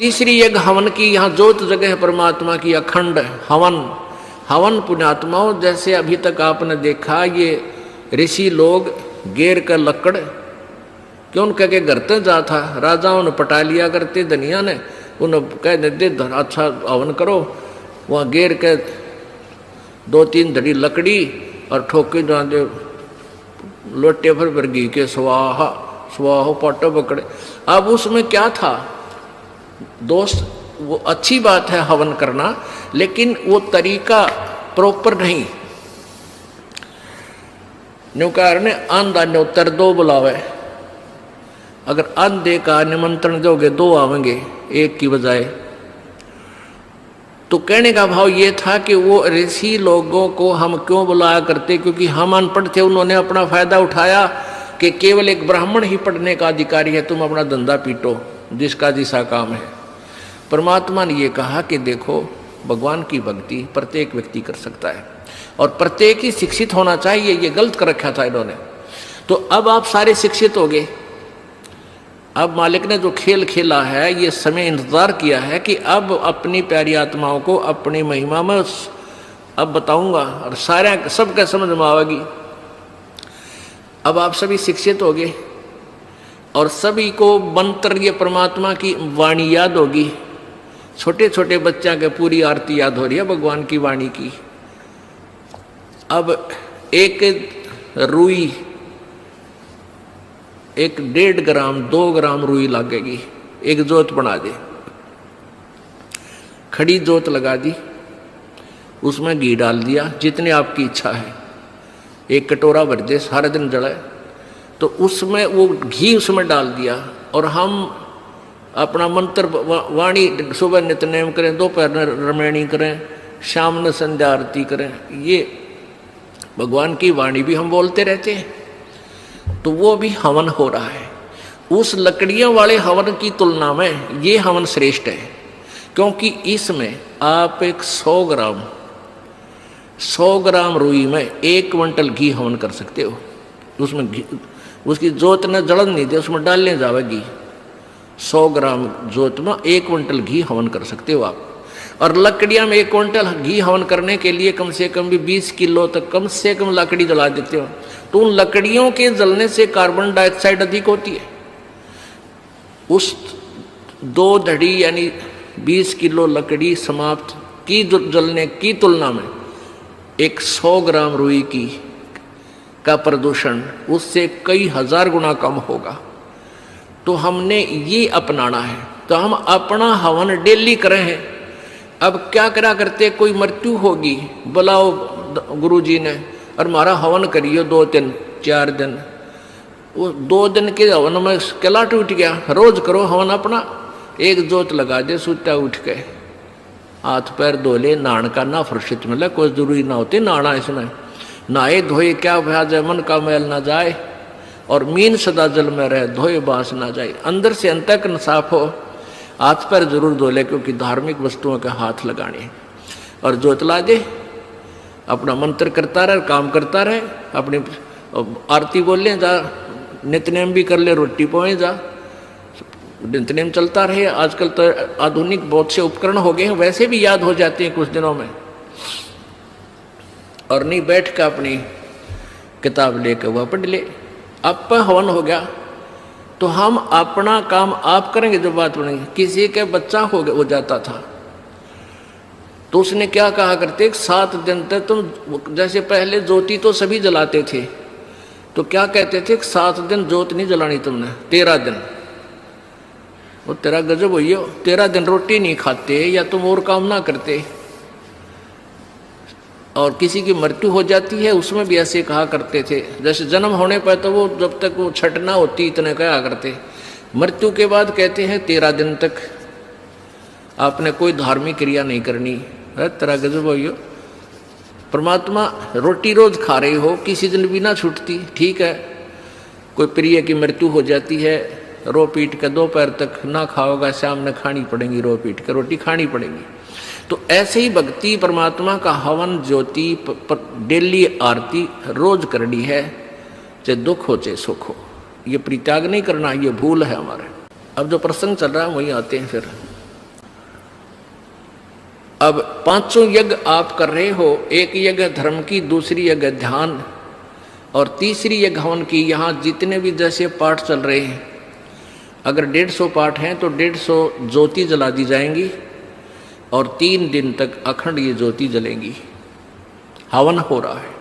तीसरी एक हवन की, यहाँ जोत जगह है परमात्मा की, अखंड हवन। हवन पुण्यात्माओं, जैसे अभी तक आपने देखा ये ऋषि लोग गेर का लकड़ क्यों कह के घर तक जा था, राजाओं ने पटा लिया करते, धनिया ने उन्हें कह देते अच्छा हवन करो, वहाँ गेर के 2-3 धड़ी लकड़ी और ठोके जान दे लोटे पर घी के स्वाहा स्वाहो पाटो पकड़े। अब उसमें क्या था दोस्त, वो अच्छी बात है हवन करना, लेकिन वो तरीका प्रॉपर नहीं। न्यूकार ने आंधा न्योतर 2 बुलावे, अगर आंधे का निमंत्रण दोगे 2 आवेंगे 1 की बजाय। तो कहने का भाव ये था कि वो ऋषि लोगों को हम क्यों बुलाया करते, क्योंकि हम अनपढ़ थे, उन्होंने अपना फायदा उठाया कि केवल एक ब्राह्मण ही पढ़ने का अधिकारी है, तुम अपना धंधा पीटो जिसका जिसा काम है। परमात्मा ने ये कहा कि देखो भगवान की भक्ति प्रत्येक व्यक्ति कर सकता है और प्रत्येक ही शिक्षित होना चाहिए, ये गलत कर रखा था इन्होंने। तो अब आप सारे शिक्षित हो गए। अब मालिक ने जो खेल खेला है, ये समय इंतजार किया है कि अब अपनी प्यारी आत्माओं को अपनी महिमा में अब बताऊंगा और सारे सबका समझ में आवेगी। अब आप सभी शिक्षित हो गए और सभी को मंत्र ये परमात्मा की वाणी याद होगी। छोटे छोटे बच्चा के पूरी आरती याद हो रही है भगवान की वाणी की। अब एक रुई, एक 1.5 ग्राम 2 ग्राम रुई लगेगी, एक जोत बना दे, खड़ी जोत लगा दी, उसमें घी डाल दिया जितने आपकी इच्छा है, 1 कटोरा भर दे, सारा दिन जलाए। तो उसमें वो घी उसमें डाल दिया और हम अपना मंत्र वाणी सुबह नित्यनेम करें, दोपहर रमैणी करें, शाम ने संध्या आरती करें, ये भगवान की वाणी भी हम बोलते रहते हैं। तो वो भी हवन हो रहा है। उस लकड़ियों वाले हवन की तुलना में ये हवन श्रेष्ठ है, क्योंकि इसमें आप एक 100 ग्राम रुई में 1 क्विंटल घी हवन कर सकते हो। उसमें घी, उसकी जोत ने जलन नहीं दे, उसमें डालने जावेगी। 100 ग्राम जोत में 1 क्विंटल घी हवन कर सकते हो आप। और लकड़ियां में 1 क्विंटल घी हवन करने के लिए कम से कम भी 20 किलो तक कम से कम लकड़ी जला देते हो। तो उन लकड़ियों के जलने से कार्बन डाइऑक्साइड अधिक होती है। उस 2 धड़ी यानी 20 किलो लकड़ी समाप्त की जलने की तुलना में 100 ग्राम रुई की का प्रदूषण उससे कई हजार गुना कम होगा। तो हमने ये अपनाना है। तो हम अपना हवन डेली करें हैं। अब क्या करा करते, कोई मृत्यु होगी, बुलाओ गुरुजी ने और हमारा हवन करियो 2 दिन 4 दिन। वो 2 दिन के हवन में किला टूट गया। रोज करो हवन अपना, 1 जोत लगा दे, सुता उठ के हाथ पैर धो ले, नहान का ना फुर्सत मिले, कोई जरूरी ना होती नहाना। इसमें नहाए धोए क्या भ्याज है, मन का मैल ना जाए और मीन सदा जल में रहे, धोए बांस ना जाए। अंदर से अंत तक साफ हो, हाथ पैर जरूर धो ले, क्योंकि धार्मिक वस्तुओं के हाथ लगाने। और जोत ला दे, अपना मंत्र करता रहे, काम करता रहे, अपनी आरती बोल ले, जा नित्यनेम भी कर ले, रोटी पोए जा, नित्यनेम चलता रहे। आजकल तो आधुनिक बहुत से उपकरण हो गए हैं, वैसे भी याद हो जाते हैं कुछ दिनों में। और नहीं बैठ कर अपनी किताब लेकर वह पढ़ ले। अब हवन हो गया तो हम अपना काम आप करेंगे। जो बात बनेगी, किसी के बच्चा हो जाता था तो उसने क्या कहा करते, 7 दिन तक तुम, जैसे पहले ज्योति तो सभी जलाते थे, तो क्या कहते थे, 7 दिन ज्योत नहीं जलानी तुमने, 13 दिन। वो तेरा गजब हुई हो, 13 दिन रोटी नहीं खाते या तुम और काम ना करते। और किसी की मृत्यु हो जाती है उसमें भी ऐसे कहा करते थे। जैसे जन्म होने पर तो वो जब तक वो छठ ना होती इतने कहा करते, मृत्यु के बाद कहते हैं 13 दिन तक आपने कोई धार्मिक क्रिया नहीं करनी। है तेरा गजब हो। परमात्मा रोटी रोज खा रहे हो, किसी दिन भी ना छूटती, ठीक है। कोई प्रिय की मृत्यु हो जाती है, रो पीट के दोपहर तक ना खाओगा, शाम में खानी पड़ेगी, रो पीट के रोटी खानी पड़ेगी। तो ऐसे ही भक्ति परमात्मा का हवन ज्योति डेली आरती रोज करनी है, चाहे दुख हो चाहे सुख हो। ये परित्याग नहीं करना, ये भूल है हमारे। अब जो प्रसंग चल रहा है वहीं आते हैं फिर। अब पांचों यज्ञ आप कर रहे हो, एक यज्ञ धर्म की, दूसरी यज्ञ ध्यान और तीसरी यज्ञ हवन की। यहाँ जितने भी जैसे पाठ चल रहे हैं, अगर 150 पाठ हैं तो 150 ज्योति जला दी जाएंगी और 3 दिन तक अखंड ये ज्योति जलेंगी। हवन हो रहा है।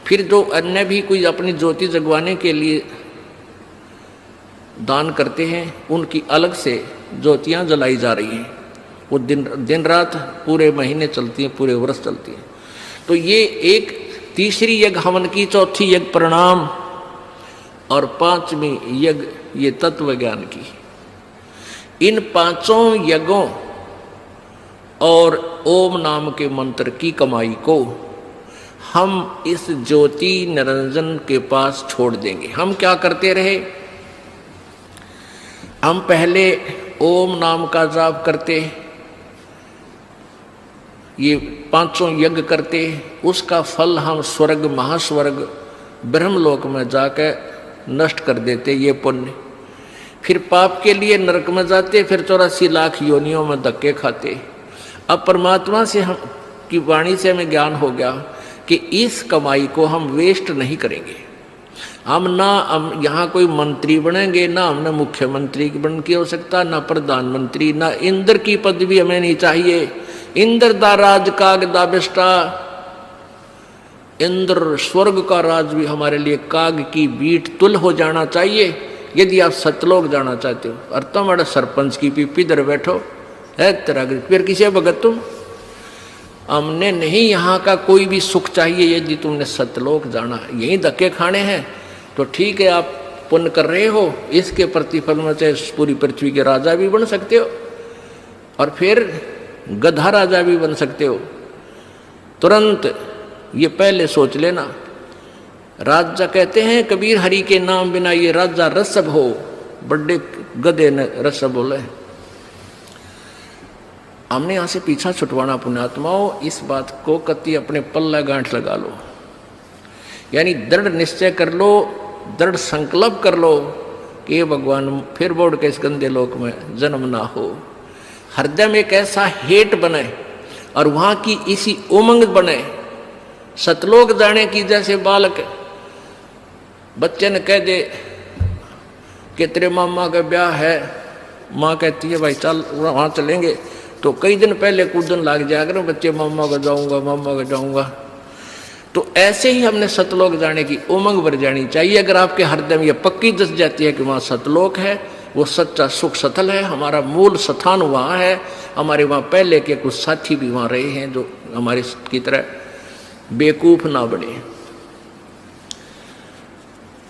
फिर जो अन्य भी कोई अपनी ज्योति जगवाने के लिए दान करते हैं, उनकी अलग से ज्योतियाँ जलाई जा रही हैं। वो दिन रात पूरे महीने चलती हैं, पूरे वर्ष चलती हैं। तो ये एक तीसरी यज्ञ हवन की, चौथी यज्ञ प्रणाम और 5वीं यज्ञ ये तत्व ज्ञान की। इन 5 यज्ञों और ओम नाम के मंत्र की कमाई को हम इस ज्योति निरंजन के पास छोड़ देंगे। हम क्या करते रहे, हम पहले ओम नाम का जाप करते, ये 5 यज्ञ करते, उसका फल हम स्वर्ग, महास्वर्ग, ब्रह्मलोक में जाकर नष्ट कर देते ये पुण्य। फिर पाप के लिए नरक में जाते, फिर 84 लाख योनियों में धक्के खाते। अब परमात्मा से हम की वाणी से हमें ज्ञान हो गया कि इस कमाई को हम वेस्ट नहीं करेंगे। हम यहाँ कोई मंत्री बनेंगे, ना हमने मुख्यमंत्री बन की हो सकता, ना प्रधानमंत्री, ना इंद्र की पदवी हमें नहीं चाहिए। इंद्र दा राज काग दा बिष्टा, इंद्र स्वर्ग का राज भी हमारे लिए काग की बीट तुल हो जाना चाहिए। यदि आप सतलोक जाना चाहते हो और तुम्हारे सरपंच की पीपी इधर बैठो है तेरा, फिर किसे भगत तुम? हमने नहीं यहाँ का कोई भी सुख चाहिए। यदि तुमने सतलोक जाना, यही धक्के खाने हैं तो ठीक है, आप पुण्य कर रहे हो, इसके प्रतिफल में चाहे पूरी पृथ्वी के राजा भी बन सकते हो और फिर गधा राजा भी बन सकते हो। तुरंत ये पहले सोच लेना। राजा कहते हैं कबीर, हरि के नाम बिना ये राजा रसब हो। बड़े गधे ने रसब बोले। हमने यहाँ से पीछा छुटवाना पुण्यात्माओं, इस बात को कति अपने पल्ला गांठ लगा लो, यानी दृढ़ निश्चय कर लो, दृढ़ संकल्प कर लो कि भगवान फिर बोर्ड के इस गंदे लोक में जन्म ना हो। हृदय में एक ऐसा हेट बने और वहाँ की इसी उमंग बने, सतलोक जाने की। जैसे बालक बच्चे ने कह दे कि तेरे मामा का ब्याह है, माँ कहती है भाई चल वहाँ चलेंगे, तो कई दिन पहले कूदन लग जाया करो बच्चे, मामा का जाऊँगा, मामा का जाऊँगा। तो ऐसे ही हमने सतलोक जाने की उमंग भर जानी चाहिए। अगर आपके हृदय में यह पक्की दस जाती है कि वहाँ सतलोक है, वो सच्चा सुख सतल है, हमारा मूल स्थान वहाँ है, हमारे वहाँ पहले के कुछ साथी भी वहाँ रहे हैं जो हमारे की तरह बेवकूफ ना बने।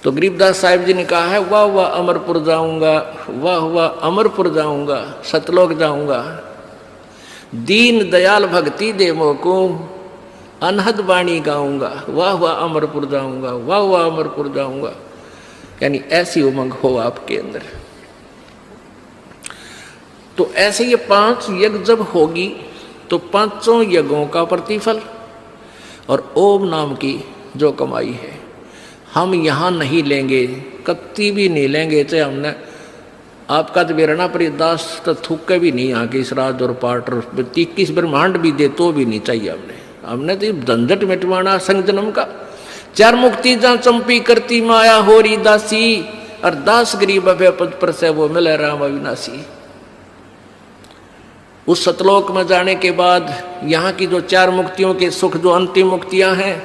तो गरीबदास साहिब जी ने कहा है, वाह वाह अमरपुर जाऊंगा, वाह वाह अमरपुर जाऊंगा, सतलोक जाऊंगा, दीन दयाल भक्ति दे मोको, अनहद वाणी गाऊंगा, वाह वाह अमरपुर जाऊंगा, वाह वाह अमरपुर जाऊंगा। यानी ऐसी उमंग हो आपके अंदर। तो ऐसे ये 5 यज्ञ जब होगी तो 5 यज्ञों का प्रतिफल और ओम नाम की जो कमाई है हम यहाँ नहीं लेंगे, कत्ती भी नहीं लेंगे। चाहे हमने आपका तो बेरना परिदास तो थूके भी नहीं आके इस राज और पाठ और 21 ब्रह्मांड भी दे तो भी नहीं चाहिए। हमने तो झंझट मिटवाना संग जन्म का। 4 मुक्ति जहाँ चंपी करती माया होरी दासी, और दास गरीब अभय पद पर से वो मिले राम अविनाशी। उस सतलोक में जाने के बाद यहाँ की जो 4 मुक्तियों के सुख, जो अंतिम मुक्तियाँ हैं,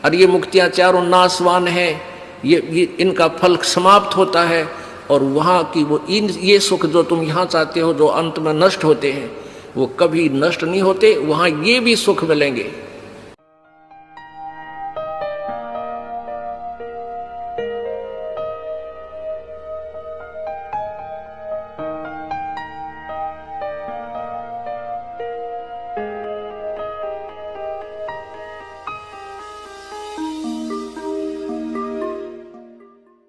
और ये मुक्तियाँ चारों नाशवान हैं, ये इनका फल समाप्त होता है। और वहाँ की वो ये सुख जो तुम यहाँ चाहते हो, जो अंत में नष्ट होते हैं, वो कभी नष्ट नहीं होते। वहाँ ये भी सुख मिलेंगे।